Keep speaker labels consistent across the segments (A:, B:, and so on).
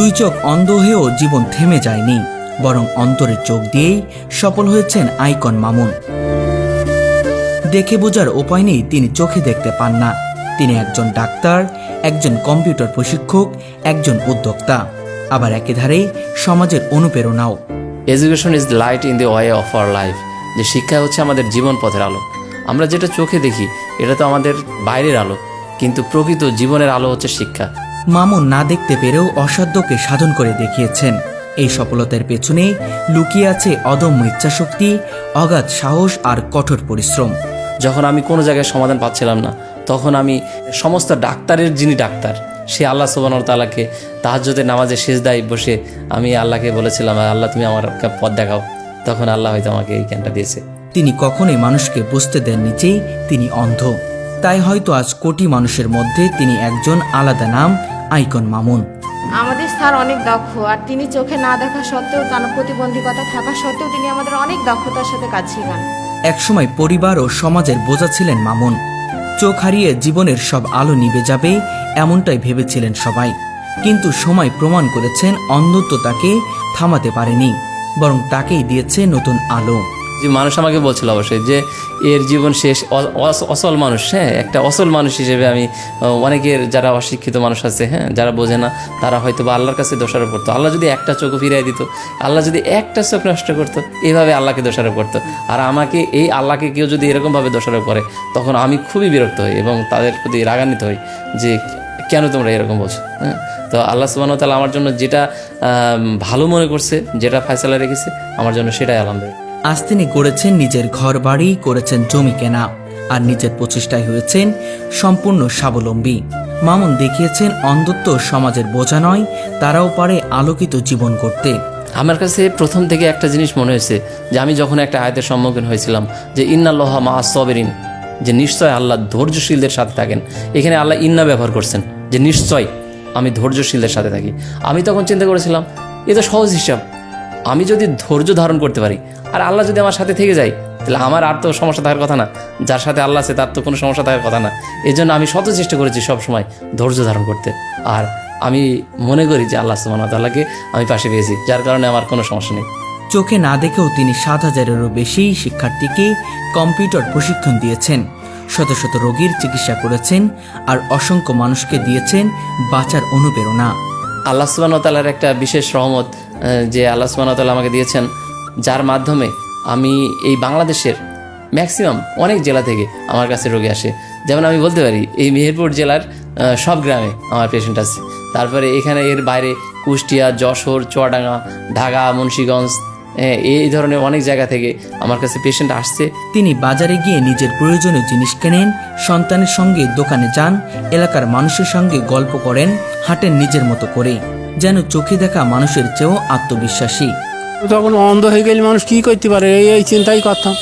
A: দুই চোখ অন্ধ হয়েও জীবন থেমে যায়নি, বরং অন্তরের চোখ দিয়েই সফল হয়েছেন আইকন মামুন। দেখে বোঝার উপায় নেই তিনি চোখে দেখতে পান না। তিনি একজন ডাক্তার, একজন কম্পিউটার প্রশিক্ষক, একজন উদ্যোক্তা, আবার একেধারে সমাজের অনুপ্রেরণাও।
B: Education is light in the way of our life. যে শিক্ষা হচ্ছে আমাদের জীবন পথের আলো। আমরা যেটা চোখে দেখি এটা তো আমাদের বাইরের আলো, কিন্তু প্রকৃত জীবনের আলো হচ্ছে শিক্ষা।
A: মামুন না দেখতে পেরেও অসাধ্যকে সাধন করে দেখিয়েছেন। এই সফলতার পেছনে লুকিয়ে আছে অদম্য ইচ্ছাশক্তি, অগাধ সাহস আর কঠোর পরিশ্রম।
B: যখন আমি কোনো জায়গায় সমাধান পাচ্ছিলাম না, তখন আমি সমস্ত ডাক্তারের যিনি ডাক্তার, সে আল্লাহ সুবহানাহু ওয়া তাআলাকে তাহাজ্জুদের নামাজে সিজদায় বসে আমি আল্লাহকে বলেছিলাম, আল্লাহ তুমি আমার পথ দেখাও। তখন আল্লাহ হয়তো আমাকে এই জ্ঞানটা দিয়েছে।
A: তিনি কখনোই মানুষকে বুঝতে দেননি যে তিনি অন্ধ। তাই হয়তো আজ কোটি মানুষের মধ্যে তিনি একজন আলাদা নাম, আইকন মামুন।
C: আমাদের স্যার অনেক দক্ষ, আর তিনি চোখে না দেখা সত্ত্বেও, তার প্রতিবন্ধকতা থাকা সত্ত্বেও তিনি আমাদের অনেক দক্ষতার সাথে কাজ শেখান।
A: একসময় পরিবার ও সমাজের বোঝা ছিলেন মামুন। চোখ হারিয়ে জীবনের সব আলো নিভে যাবে এমনটাই ভেবেছিলেন সবাই, কিন্তু সময় প্রমাণ করেছেন অন্ধত্ব তাকে থামাতে পারেনি, বরং তাকেই দিয়েছে নতুন আলো।
B: যে মানুষ আমাকে বলছিল অবশ্যই যে এর জীবন শেষ, অসল মানুষ। হ্যাঁ, একটা অসল মানুষ হিসেবে আমি অনেকের যারা অশিক্ষিত মানুষ আছে, হ্যাঁ, যারা বোঝে না, তারা হয়তো বা আল্লাহর কাছে দোষারোপ করতো। আল্লাহ যদি একটা চোখ ফিরিয়ে দিত, আল্লাহ যদি একটা চোখ নষ্ট করতো, এইভাবে আল্লাহকে দোষারোপ করতো। আর আমাকে এই আল্লাহকে কেউ যদি এরকমভাবে দোষারোপ করে, তখন আমি খুবই বিরক্ত হই এবং তাদের প্রতি রাগান্বিত হই যে কেন তোমরা এরকম বলছো। হ্যাঁ, তো আল্লাহ সুবহানাহু ওয়া তাআলা আমার জন্য যেটা ভালো মনে করছে, যেটা ফয়সালা রেখেছে আমার জন্য, সেটাই আলহামদুলিল্লাহ।
A: আজ তিনি করেছেন নিজের ঘর বাড়ি, করেছেন জমি কেনা, আর নিজের প্রচেষ্টায় হয়েছেন সম্পূর্ণ স্বাবলম্বী। মামুন দেখিয়েছেন অন্ধত্ব সমাজের বোঝা নয়, তারাও পারে আলোকিত জীবন করতে।
B: আমার কাছে প্রথম থেকে একটা জিনিস মনে হয়েছে যে আমি যখন একটা আয়াতের সম্মুখীন হয়েছিলাম যে ইন্নাল্লাহা মাআস সাবিরিন, যে নিশ্চয় আল্লাহ ধৈর্যশীলদের সাথে থাকেন। এখানে আল্লাহ ইন্না ব্যবহার করছেন, যে নিশ্চয় আমি ধৈর্যশীলদের সাথে থাকি। আমি তখন চিন্তা করেছিলাম এ তো সহজ হিসাব, আমি যদি ধৈর্য ধারণ করতে পারি আর আল্লাহ যদি আমার সাথে থেকে যায়, তাহলে আমার আর তো সমস্যা থাকার কথা না। যার সাথে আল্লাহ আছে তার তো কোনো সমস্যা থাকার কথা না। এই জন্য আমি শত চেষ্টা করেছি সবসময় ধৈর্য ধারণ করতে। আর আমি মনে করি যে আল্লাহ সুবহানাহু ওয়া তাআলাকে আমি পাশে পেয়েছি, যার কারণে আমার কোনো সমস্যা নেই।
A: চোখে না দেখেও তিনি 7,000-এরও বেশি শিক্ষার্থীকে কম্পিউটার প্রশিক্ষণ দিয়েছেন, শত শত রোগীর চিকিৎসা করেছেন, আর অসংখ্য মানুষকে দিয়েছেন বাঁচার অনুপ্রেরণা।
B: আল্লাহ সুবহানাহু ওয়া তাআলার একটা বিশেষ রহমত যে আল্লাহ সুবহানাহু ওয়া তাআলা আমাকে দিয়েছেন, যার মাধ্যমে আমি এই বাংলাদেশের ম্যাক্সিমাম অনেক জেলা থেকে আমার কাছে রোগী আসে। যেমন আমি বলতে পারি এই মেহেরপুর জেলার সব গ্রামে আমার পেশেন্ট আছে। তারপরে এখানে এর বাইরে কুষ্টিয়া, যশোর, চুয়াডাঙ্গা, ঢাকা, মুন্সিগঞ্জ, এই ধরনের অনেক জায়গা থেকে আমার কাছে পেশেন্ট আসছে।
A: তিনি বাজারে গিয়ে নিজের প্রয়োজনীয় জিনিস কেনেন, সন্তানের সঙ্গে দোকানে যান, এলাকার মানুষের সঙ্গে গল্প করেন, হাঁটেন নিজের মতো করে, যেন চোখে দেখা মানুষের চেয়েও আত্মবিশ্বাসী।
D: তখন অন্ধ হয়ে গেলে মানুষ কি করতে পারে, এই চিন্তাই করতাম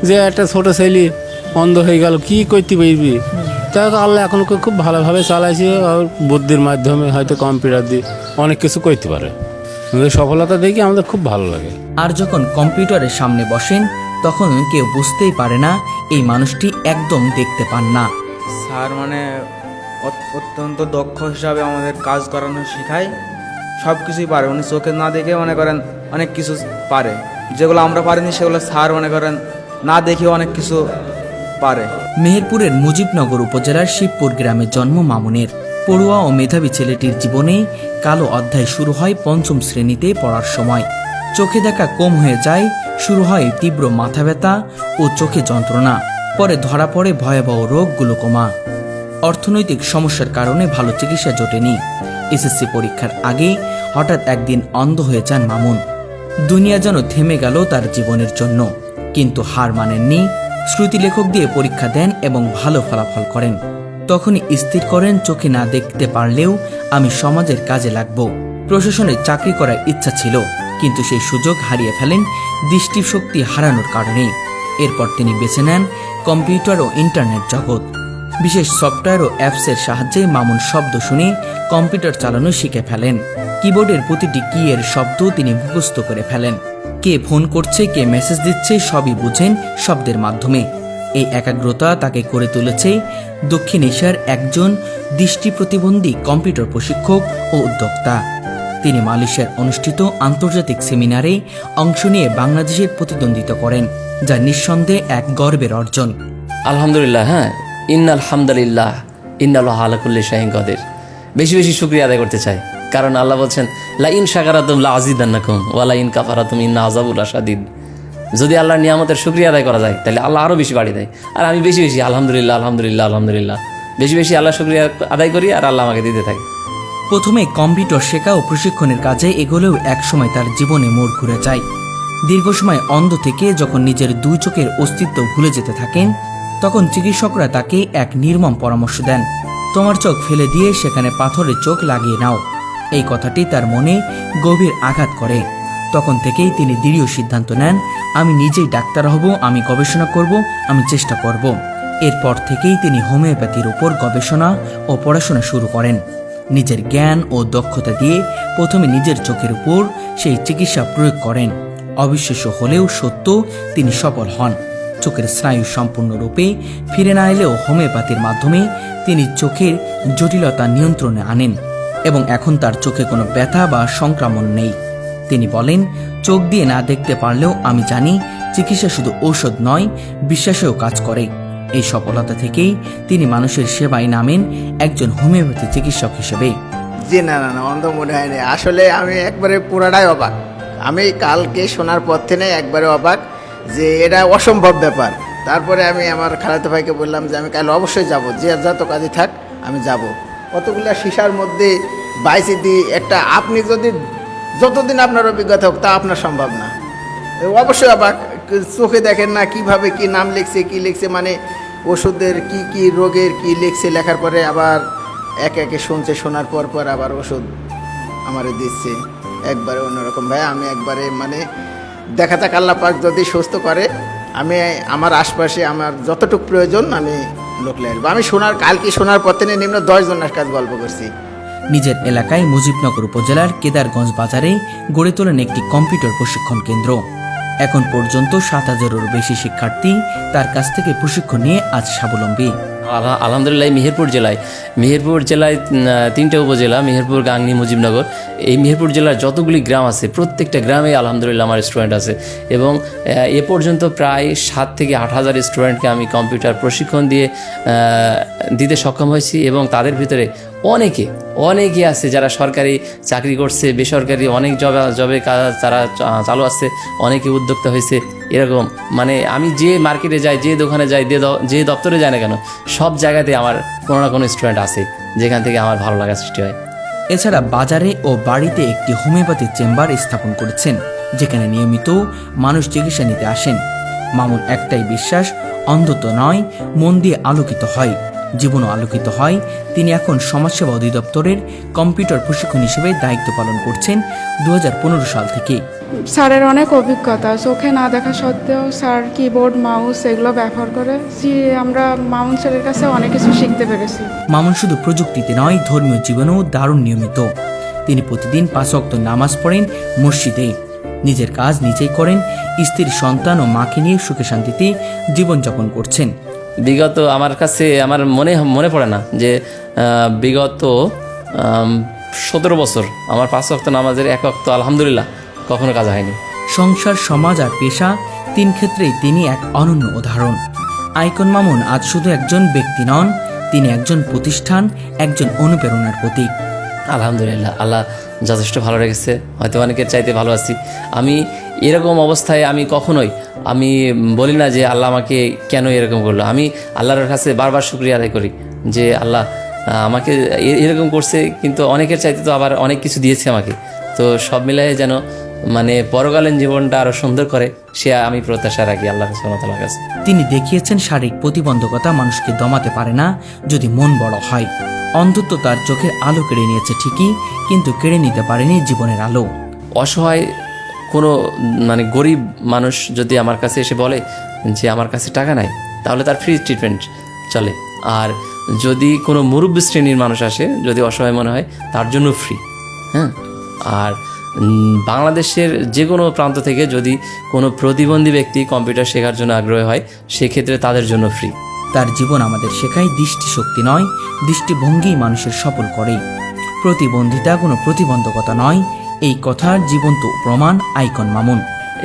D: যে একটা ছোট ছেলে অন্ধ হয়ে গেল কি করতে পারবি। তাই তো আল্লাহ এখন খুব ভালোভাবে চালাইছে, আর বুদ্ধির মাধ্যমে হয়তো কম্পিউটার দিয়ে অনেক কিছু করতে পারে। সফলতা দেখি আমাদের খুব ভালো লাগে।
A: আর যখন কম্পিউটারের সামনে বসেন, তখন কেউ বুঝতেই পারে না এই মানুষটি একদম দেখতে পান না।
E: স্যার মানে অত্যন্ত দক্ষ হিসাবে আমাদের কাজ করানো শেখায়, সব কিছুই পারে। উনি চোখে না দেখে মনে করেন অনেক কিছু পারে, যেগুলো আমরা পারিনি সেগুলো স্যার মনে করেন না দেখে অনেক কিছু পারে।
A: মেহেরপুরের মুজিবনগর উপজেলার শিবপুর গ্রামে জন্ম মামুনের। পড়ুয়া ও মেধাবী ছেলেটির জীবনে কালো অধ্যায় শুরু হয় 5ম শ্রেণীতে পড়ার সময়। চোখে দেখা কম হয়ে যায়, শুরু হয় তীব্র মাথা ব্যথা ও চোখে যন্ত্রণা, পরে ধরা পড়ে ভয়াবহ রোগ গ্লুকোমা। অর্থনৈতিক সমস্যার কারণে ভালো চিকিৎসা জোটেনি। এসএসসি পরীক্ষার আগে হঠাৎ একদিন অন্ধ হয়ে যান মামুন। দুনিয়া যেন থেমে গেল তার জীবনের জন্য, কিন্তু হার মানেননি। শ্রুতিলেখক দিয়ে পরীক্ষা দেন এবং ভালো ফলাফল করেন। তখনই স্থির করেন চোখে না দেখতে পারলেও আমি সমাজের কাজে লাগব। প্রশাসনে চাকরি করার ইচ্ছা ছিল, কিন্তু সেই সুযোগ হারিয়ে ফেলেন দৃষ্টিশক্তি হারানোর কারণে। এরপর তিনি বেছে নেন কম্পিউটার ও ইন্টারনেট জগৎ। বিশেষ সফটওয়্যার ও অ্যাপসের সাহায্যে মামুন শব্দ শুনে কম্পিউটার চালানো শিখে ফেলেন। কিবোর্ডের প্রতিটি কি এর শব্দ তিনি মুখস্থ করে ফেলেন। কে ফোন করছে, কে মেসেজ দিচ্ছে, সবই বুঝেন শব্দের মাধ্যমে। এই একাগ্রতা তাকে করে তুলেছে দক্ষিণ এশিয়ার একজন দৃষ্টি প্রতিবন্ধী কম্পিউটার প্রশিক্ষক ও উদ্যোক্তা। তিনি মালয়েশিয়ার অনুষ্ঠিত আন্তর্জাতিক সেমিনারে অংশ নিয়ে বাংলাদেশের প্রতিদ্বন্দ্বিতা করেন, যা নিঃসন্দেহে এক গর্বের অর্জন।
B: আলহামদুলিল্লাহ, হ্যাঁ, ইন্নাল হামদুলিল্লাহ ইন্নাল্লাহ আলা কুল্লি শাইইন কাদির। বেশি বেশি শুকরিয়া আদায় করতে চাই, কারণ আল্লাহ বলছেন লা ইন শাকারাতুম লা আযিদান্নাকুম ওয়া লা ইন কাফারাতুম ইন্না আযাবুল লাশাদীদ। যদি আল্লাহর নিয়ামতের শুকরিয়া আদায় করা যায় তাহলে আল্লাহ আরও বেশি বাড়িয়ে দেয়। আর আমি বেশি বেশি আলহামদুলিল্লাহ আলহামদুলিল্লাহ আলহামদুলিল্লাহ বেশি বেশি আল্লাহ শুকরিয়া আদায় করি, আর আল্লাহ আমাকে দিতে থাকে।
A: প্রথমে কম্পিউটার শেখা ও প্রশিক্ষণের কাজে এগোলেও একসময় তার জীবনে মোড় ঘুরে যায়। দীর্ঘ সময় অন্ধ থেকে যখন নিজের দুই চোখের অস্তিত্ব ভুলে যেতে থাকেন, তখন চিকিৎসকরা তাকে এক নির্মম পরামর্শ দেন, তোমার চোখ ফেলে দিয়ে সেখানে পাথরের চোখ লাগিয়ে নাও। এই কথাটি তার মনে গভীর আঘাত করে। তখন থেকেই তিনি দৃঢ় সিদ্ধান্ত নেন, আমি নিজেই ডাক্তার হব, আমি গবেষণা করব, আমি চেষ্টা করব। এরপর থেকেই তিনি হোমিওপ্যাথির উপর গবেষণা ও পড়াশোনা শুরু করেন। নিজের জ্ঞান ও দক্ষতা দিয়ে প্রথমে নিজের চোখের উপর সেই চিকিৎসা প্রয়োগ করেন। অবিশ্বাস্য হলেও সত্য, তিনি সফল হন। চোখের স্নায়ু সম্পূর্ণরূপে ফিরে না এলেও হোমিওপ্যাথির মাধ্যমে তিনি চোখের জটিলতা নিয়ন্ত্রণে আনেন এবং এখন তার চোখে কোনো ব্যথা বা সংক্রমণ নেই। তিনি বলেন, চোখ দিয়ে না দেখতে পারলেও আমি জানি চিকিৎসা শুধু ঔষধ নয়, বিশ্বাসেও কাজ করে। এই সফলতা থেকেই তিনি মানুষের সেবায় নামেন একজন হোমিওপ্যাথি চিকিৎসক হিসেবে।
F: জি না না না, অন্ধ মনে হয়নি। আসলে আমি একবারে পুরাটাই অবাক। আমি কালকে শোনার পর থেকে একবারে অবাক যে এটা অসম্ভব ব্যাপার। তারপরে আমি আমার খালাতো ভাইকে বললাম যে আমি কাল অবশ্যই যাব, যে যত কাজে থাক আমি যাব। কতগুলা শিশার মধ্যে বাইসে দিয়ে একটা, আপনি যদি যতদিন আপনার অভিজ্ঞতা হোক তা আপনার সম্ভব না। অবশ্যই অবাক, চোখে দেখেন না কিভাবে কি নাম লিখছে, কি লিখছে, মানে ওষুধের কি কি রোগের কি লিখছে, লেখার পরে আবার একে একে শুনছে, শোনার পর পর আবার ওষুধ আমারে দিচ্ছে। একবারে অন্যরকম ভাই, আমি একবারে মানে দেখা যাক আল্লাহ পাক যদি সুস্থ করে, আমি আমার আশপাশে আমার যতটুকু প্রয়োজন আমি লোক লাগবো। আমি কালকে শোনার পর থেকে নিম্ন 10 জনের কাছে গল্প করছি।
A: নিজের এলাকায় মুজিবনগর উপজেলার কেদারগঞ্জ বাজারে গড়ে তোলেন একটি কম্পিউটার প্রশিক্ষণ কেন্দ্র। এখন পর্যন্ত 7,000-এরও বেশি শিক্ষার্থী তার কাছ থেকে প্রশিক্ষণ নিয়ে আজ স্বাবলম্বী।
B: আলহামদুলিল্লাহ, মেহেরপুর জেলায় 3টে উপজেলা, মেহেরপুর, গাংনী, মুজিবনগর। এই মেহেরপুর জেলার যতগুলি গ্রাম আছে প্রত্যেকটা গ্রামে আলহামদুলিল্লাহ আমার স্টুডেন্ট আছে, এবং এ পর্যন্ত প্রায় 7 থেকে 8,000 স্টুডেন্টকে আমি কম্পিউটার প্রশিক্ষণ দিতে সক্ষম হয়েছি। এবং তাদের ভিতরে অনেকে আছে যারা সরকারি চাকরি করছে, বেসরকারি অনেক জবে কাজ তারা চালু আছে, অনেকে উদ্যোক্তা হয়েছে। এরকম মানে আমি যে মার্কেটে যাই, যে দোকানে যাই, যে দপ্তরে যাই না কেন, সব জায়গাতে আমার কোনো না কোনো স্টুডেন্ট আছে যেখান থেকে আমার ভালো লাগা সৃষ্টি হয়।
A: এছাড়া বাজারে ও বাড়িতে একটি হোমিওপ্যাথি চেম্বার স্থাপন করেছেন, যেখানে নিয়মিত মানুষ চিকিৎসা নিতে আসেন। মামুন একটাই বিশ্বাস, অন্ধত্ব নয়, মন দিয়ে আলোকিত হয়, জীবনও আলোকিত হয়। তিনি এখন সমাজসেবা অধিদপ্তরের কম্পিউটার প্রশিক্ষণ হিসেবে দায়িত্ব পালন করছেন 2015 সাল থেকে।
G: স্যারের অনেক অভিজ্ঞতা, চোখে না দেখা সত্ত্বেও স্যার কিবোর্ড, মাউস এগুলো ব্যবহার করে আমরা মামুন স্যারের কাছে অনেক কিছু শিখতে পেরেছি।
A: মামুন শুধু প্রযুক্তিতে নয়, ধর্মীয় জীবনেও দারুণ নিয়মিত। তিনি প্রতিদিন 5 ওয়াক্ত নামাজ পড়েন মসজিদে, নিজের কাজ নিজেই করেন, স্ত্রীর, সন্তান ও মাকে নিয়ে সুখে শান্তিতে জীবনযাপন করছেন।
B: বিগত আমার কাছে আমার মনে পড়ে না যে বিগত 17 বছর আমার 5 ওয়াক্ত নামাজের 1 ওয়াক্ত আলহামদুলিল্লাহ কখনো কাজ হয়নি।
A: সংসার, সমাজ আর পেশা 3 ক্ষেত্রেই তিনি এক অনন্য উদাহরণ। আইকন মামুন আজ শুধু একজন ব্যক্তি নন, তিনি একজন প্রতিষ্ঠান, একজন অনুপ্রেরণার প্রতীক।
B: আলহামদুলিল্লাহ, আল্লাহ যথেষ্ট ভালো রেখেছে, হয়তো অনেকের চাইতে ভালো আছি। আমি এরকম অবস্থায় আমি কখনোই বলি না যে আল্লাহ আমাকে কেন এরকম করলো। আমি আল্লাহর কাছে বারবার শুকরিয়া আদায় করি যে আল্লাহ আমাকে এরকম করছে, কিন্তু অনেকের চাইতে তো আবার অনেক কিছু দিয়েছে আমাকে। তো সব মিলাই যেন মানে পরকালীন জীবনটা আরও সুন্দর করে, সে আমি প্রত্যাশা রাখি আল্লাহ সুবহানাহু ওয়া তাআলার কাছে।
A: তিনি দেখিয়েছেন শারীরিক প্রতিবন্ধকতা মানুষকে দমাতে পারে না যদি মন বড় হয়। অন্ধত্ব তার চোখের আলো কেড়ে নিয়েছে ঠিকই, কিন্তু কেড়ে নিতে পারেনি জীবনের আলো।
B: অসহায় কোনো মানে গরিব মানুষ যদি আমার কাছে এসে বলে যে আমার কাছে টাকা নাই, তাহলে তার ফ্রি ট্রিটমেন্ট চলে। আর যদি কোনো মুরব্বী শ্রেণীর মানুষ আসে, যদি অসহায় মনে হয়, তার জন্য ফ্রি। হ্যাঁ, আর বাংলাদেশের যে কোনো প্রান্ত থেকে যদি কোনো প্রতিবন্ধী ব্যক্তি কম্পিউটার শেখার জন্য আগ্রহী হয়, সেক্ষেত্রে তাদের জন্য ফ্রি।
A: তার জীবন আমাদের শেখায় দৃষ্টিশক্তি নয়, দৃষ্টিভঙ্গি মানুষের সফল করে। প্রতিবন্ধিতা কোনো প্রতিবন্ধকতা নয়, এই কথার জীবন্ত প্রমাণ আইকন মামুন।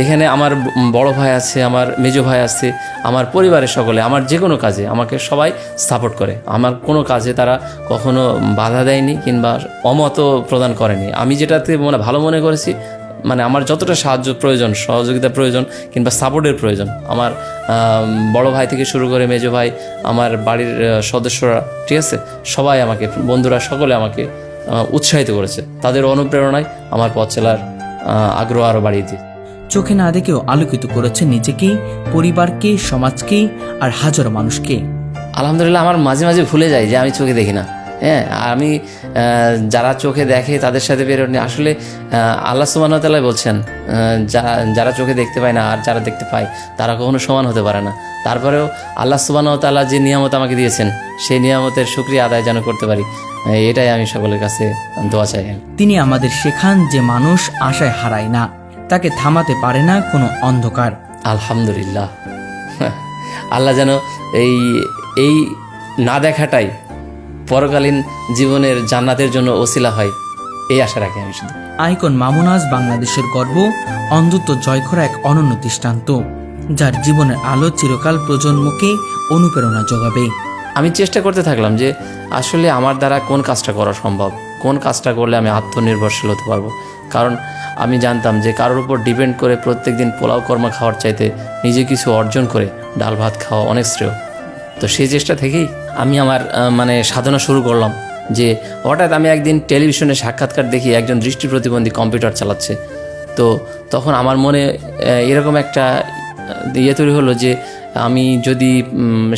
B: এখানে আমার বড় ভাই আছে, আমার মেজো ভাই আছে, আমার পরিবারের সকলে আমার যে কোনো কাজে আমাকে সবাই সাপোর্ট করে। আমার কোনো কাজে তারা কখনো বাধা দেয়নি কিংবা অমত প্রদান করেনি। আমি যেটাতে ভালো মনে করেছি, মানে আমার যতটা সাহায্য প্রয়োজন, সহযোগিতা প্রয়োজন কিংবা সাপোর্টের প্রয়োজন, আমার বড় ভাই থেকে শুরু করে মেজো ভাই, আমার বাড়ির সদস্যরা, ঠিক আছে, সবাই আমাকে, বন্ধুরা সকলে আমাকে উৎসাহিত করেছে। তাদের অনুপ্রেরণায় আমার পথ চলার আগ্রহ আরও বাড়িয়ে দিয়ে।
A: চোখে না দেখেও আলোকিত করেছে নিজেকে, পরিবারকে, সমাজকে আর হাজারো মানুষকে।
B: আলহামদুলিল্লাহ, আমার মাঝে মাঝে ভুলে যাই যে আমি চোখে দেখি না। হ্যাঁ, আমি যারা চোখে দেখে তাদের সাথে বেরোনি। আসলে আল্লাহ সুবহানাহু ওয়া তাআলা বলছেন, যারা চোখে দেখতে পায় না আর যারা দেখতে পায় তারা কখনো সমান হতে পারে না। তারপরেও আল্লাহ সুবহানাহু ওয়া তাআলা যে নিয়ামত আমাকে দিয়েছেন, সেই নিয়ামতের শুকরিয়া আদায় যেন করতে পারি, এটাই আমি সকলের কাছে দোয়া চাই।
A: তিনি আমাদের শেখান যে মানুষ আশায় হারায় না, তাকে থামাতে পারে না কোনো অন্ধকার।
B: আলহামদুলিল্লাহ, আল্লাহ যেন এই না দেখাটাই পরকালীন জীবনের জান্নাতের জন্য ওসিলা হয়, এই আশা রাখি আমি শুধু।
A: আইকন মামুন আজ বাংলাদেশের গর্ব, অন্ধত্ব জয় করা এক অনন্য দৃষ্টান্ত, যার জীবনের আলো চিরকাল প্রজন্মকে অনুপ্রেরণা যোগাবে।
B: আমি চেষ্টা করতে থাকলাম যে আসলে আমার দ্বারা কোন কাজটা করা সম্ভব, কোন কাজটা করলে আমি আত্মনির্ভরশীল হতে পারবো। কারণ আমি জানতাম যে কারোর উপর ডিপেন্ড করে প্রত্যেক দিন পোলাও কর্মা খাওয়ার চাইতে নিজে কিছু অর্জন করে ডাল ভাত খাওয়া অনেক শ্রেয়। তো সেই চেষ্টা থেকেই আমি আমার সাধনা শুরু করলাম। যে হঠাৎ আমি একদিন টেলিভিশনে সাক্ষাৎকার দেখি একজন দৃষ্টি প্রতিবন্ধী কম্পিউটার চালাচ্ছে। তো তখন আমার মনে এরকম একটা তৈরি হলো যে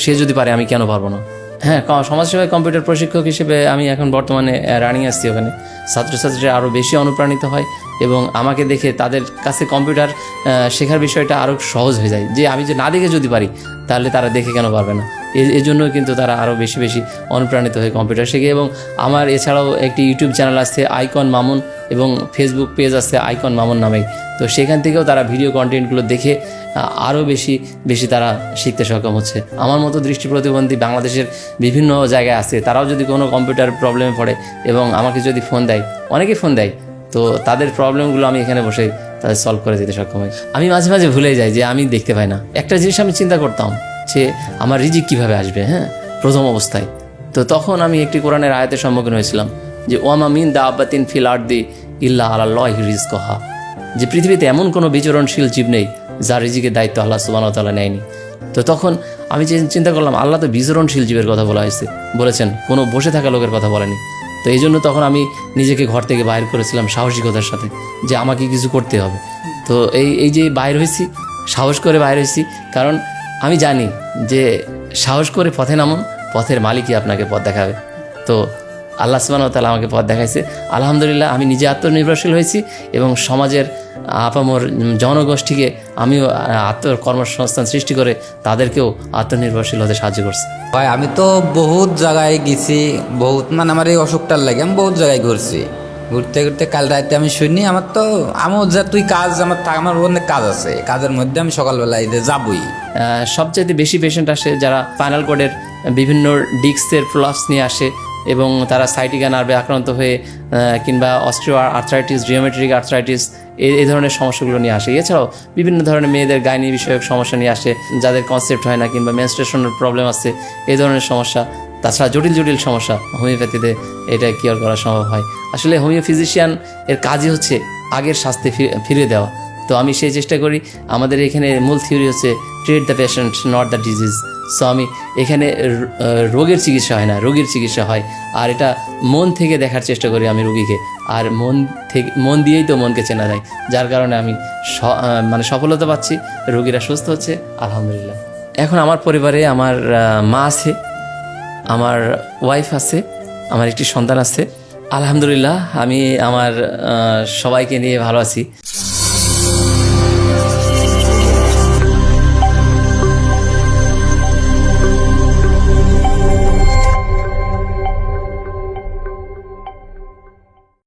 B: সে যদি পারে আমি কেন পারবো না। হ্যাঁ, সমাজসেবায় কম্পিউটার প্রশিক্ষক হিসেবে আমি এখন বর্তমানে রানিং আসছি। ওখানে ছাত্রছাত্রীরা আরও বেশি অনুপ্রাণিত হয় এবং আমাকে দেখে তাদের কাছে কম্পিউটার শেখার বিষয়টা আরও সহজ হয়ে যায়। যে আমি যে না দেখে যদি পারি তাহলে তারা দেখে কেন পারবে না। এই জন্য কিন্তু তারা আরও বেশি বেশি অনুপ্রাণিত হয়ে কম্পিউটার শেখে। এবং আমার এছাড়াও একটি ইউটিউব চ্যানেল আছে আইকন মামুন এবং ফেসবুক পেজ আছে আইকন মামুন নামেই। তো সেখান থেকেও তারা ভিডিও কন্টেন্টগুলো দেখে আরও বেশি তারা শিখতে সক্ষম হচ্ছে। আমার মতো দৃষ্টি প্রতিবন্ধী বাংলাদেশের বিভিন্ন জায়গায় আছে, তারাও যদি কোনো কম্পিউটার প্রবলেমে পড়ে এবং আমাকে যদি ফোন দেয়, অনেকেই ফোন দেয়, তো তাদের প্রবলেমগুলো আমি এখানে বসে তাদের সলভ করে দিতে সক্ষম হই। আমি মাঝে মাঝে ভুলে যাই যে আমি দেখতে পাই না। একটা জিনিস আমি চিন্তা করতাম যে আমার রিজিক কীভাবে আসবে, হ্যাঁ, প্রথম অবস্থায়। তো তখন আমি একটি কোরআনের আয়াতের সম্মুখীন হয়েছিলাম যে ওয়ামা মিন দাব্বাতিন ফিল আরদি ইল্লা আলাল্লাহি রিজকুহা, যে পৃথিবীতে এমন কোনো বিচরণশীল জীব নেই যার রিজিকের দায়িত্ব আল্লাহ সুবহানাহু ওয়া তাআলা নেয়নি। তো তখন আমি চিন্তা করলাম, আল্লাহ তো বিচরণশীল জীবের কথা বলেছেন, কোনো বসে থাকা লোকের কথা বলেনি। তো এই জন্য তখন আমি নিজেকে ঘর থেকে বাইর করেছিলাম সাহসিকতার সাথে যে আমাকে কিছু করতে হবে। তো এই যে বাইর হয়েছি, সাহস করে বাইর হয়েছি, কারণ আমি জানি যে সাহস করে পথে নামুন, পথের মালিকই আপনাকে পথ দেখাবে। তো আল্লাহ সুবহানাহু ওয়া তাআলা আমাকে পথ দেখাইছে। আলহামদুলিল্লাহ, আমি নিজে আত্মনির্ভরশীল হয়েছি এবং সমাজের আপামর জনগোষ্ঠীকে আমিও কর্মসংস্থান সৃষ্টি করে তাদেরকেও আত্মনির্ভরশীল হতে সাহায্য করছি।
H: ভাই আমি তো বহুত জায়গায় গেছি, আমার এই অসুখটার লাগে আমি বহুত জায়গায় ঘুরছি। ঘুরতে ঘুরতে কাল রাতে আমি শুনি আমার যা তুই কাজ আমার অনেক কাজ আছে, কাজের মধ্যে আমি সকালবেলা যাবই।
B: সবচেয়ে বেশি পেশেন্ট আসে যারা স্পাইনাল কর্ডের বিভিন্ন ডিস্কের প্রলাপস নিয়ে আসে এবং তারা সাইটিকা নার্ভে আক্রান্ত হয়ে কিংবা অস্ট্রিও আর্থ্রাইটিস, রিওমেট্রিক আর্থ্রাইটিস এই ধরনের সমস্যাগুলো নিয়ে আসে। এছাড়াও বিভিন্ন ধরনের মেয়েদের গাইনি বিষয়ক সমস্যা নিয়ে আসে, যাদের কনসেপ্ট হয় না কিংবা মেনস্ট্রুয়েশনের প্রবলেম আছে, এই ধরনের সমস্যা। তাছাড়া জটিল সমস্যা হোমিওপ্যাথিতে এটা কিওর করা সম্ভব হয়। আসলে হোমিও ফিজিশিয়ান এর কাজই হচ্ছে আগের স্বাস্থ্যে ফিরিয়ে দেওয়া। তো আমি সেই চেষ্টা করি। আমাদের এখানে মূল থিওরি হচ্ছে treat the patient not the disease. So আমি এখানে রোগের চিকিৎসা হয় না, রোগীর চিকিৎসা হয়। আর এটা মন থেকে দেখার চেষ্টা করি আমি রোগীকে, আর মন দিয়েই তো মনকে চেনা যায়, যার কারণে আমি সফলতা পাচ্ছি, রোগীরা সুস্থ হচ্ছে আলহামদুলিল্লাহ। এখন আমার পরিবারে আমার মা আছে, আমার ওয়াইফ আছে, আমার একটি সন্তান আছে। আলহামদুলিল্লাহ, আমি আমার সবাইকে নিয়ে ভালো আছি।